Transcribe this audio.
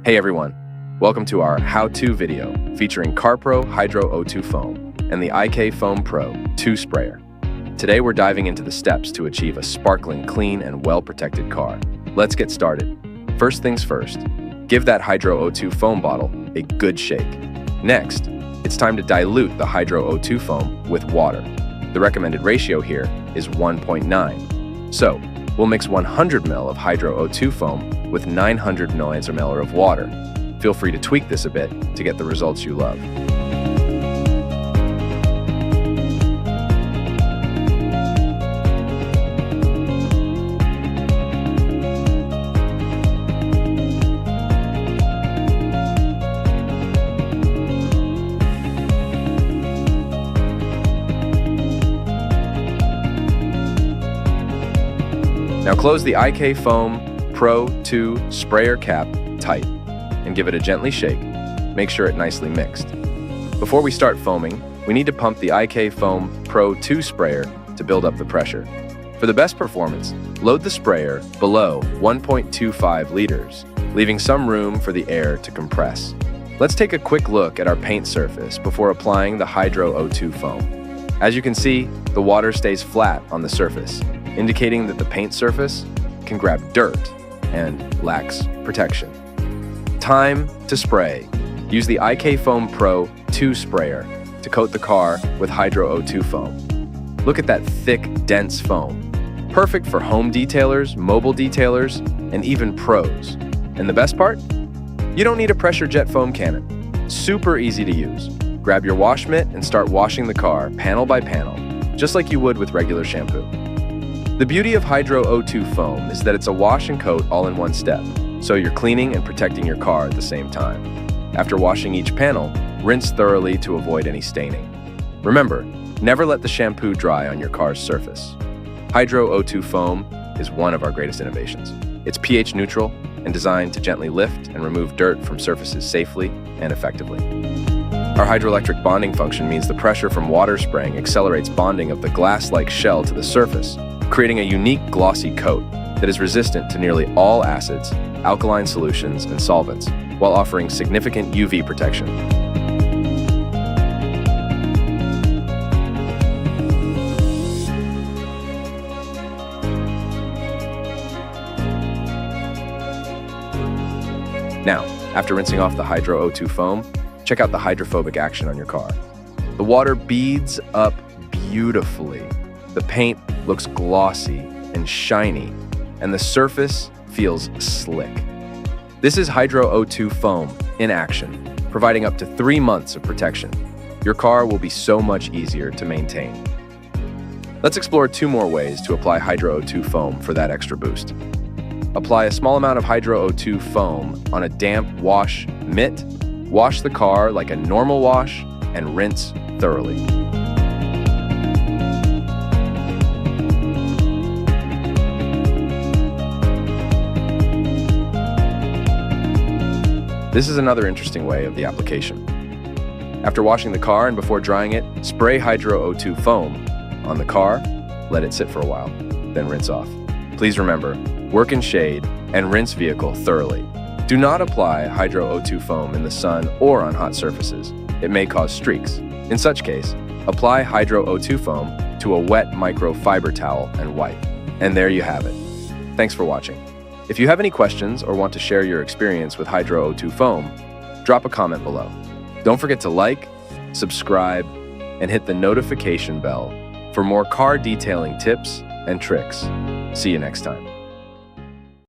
Hey everyone, welcome to our how-to video featuring CARPRO HydrO2 Foam and the 𝐒𝐥𝐭𝐢𝐦𝐚 Foam Pro 2 Sprayer. Today we're diving into the steps to achieve a sparkling, clean, and well-protected car. Let's get started. First things first, give that HydroO2 foam bottle a good shake. Next, it's time to dilute the HydroO2 foam with water. The recommended ratio here is 1.9. So, we'll mix 100 ml of HydroO2 foam with 900 ml of water. Feel free to tweak this a bit to get the results you love. Now close the 𝐒𝐥𝐭𝐢𝐦 Foam Pro 2 sprayer cap tight and give it a gently shake. Make sure it nicely mixed. Before we start foaming, we need to pump the 𝐒𝐥𝐭𝐢𝐦 Foam Pro 2 sprayer to build up the pressure. For the best performance, load the sprayer below 1.25 liters, leaving some room for the air to compress. Let's take a quick look at our paint surface before applying the HydroO2 foam. As you can see, the water stays flat on the surface, indicating that the paint surface can grab dirt and lacks protection. Time to spray. Use the 𝐒𝐥𝐭𝐢𝐦 Foam Pro 2 sprayer to coat the car with HydroO2 foam. Look at that thick, dense foam. Perfect for home detailers, mobile detailers, and even pros. And the best part? You don't need a pressure jet foam cannon. Super easy to use. Grab your wash mitt and start washing the car panel by panel, just like you would with regular shampoo. The beauty of HydroO2 foam is that it's a wash and coat all in one step, so you're cleaning and protecting your car at the same time. After washing each panel, rinse thoroughly to avoid any staining. Remember, never let the shampoo dry on your car's surface. HydroO2 foam is one of our greatest innovations. It's pH neutral and designed to gently lift and remove dirt from surfaces safely and effectively. Our hydroelectric bonding function means the pressure from water spraying accelerates bonding of the glass-like shell to the surface, creating a unique glossy coat that is resistant to nearly all acids, alkaline solutions, and solvents, while offering significant UV protection. Now, after rinsing off the HydroO2 foam, check out the hydrophobic action on your car. The water beads up beautifully. The paint looks glossy and shiny, and the surface feels slick. This is HydroO2 foam in action, providing up to 3 months of protection. Your car will be so much easier to maintain. Let's explore 2 more ways to apply HydroO2 foam for that extra boost. Apply a small amount of HydroO2 foam on a damp wash mitt, wash the car like a normal wash, and rinse thoroughly. This is another interesting way of the application. After washing the car and before drying it, spray HydroO2 foam on the car, let it sit for a while, then rinse off. Please remember, work in shade and rinse vehicle thoroughly. Do not apply HydroO2 foam in the sun or on hot surfaces. It may cause streaks. In such case, apply HydroO2 foam to a wet microfiber towel and wipe. And there you have it. Thanks for watching. If you have any questions or want to share your experience with HydroO2 foam, drop a comment below. Don't forget to like, subscribe, and hit the notification bell for more car detailing tips and tricks. See you next time.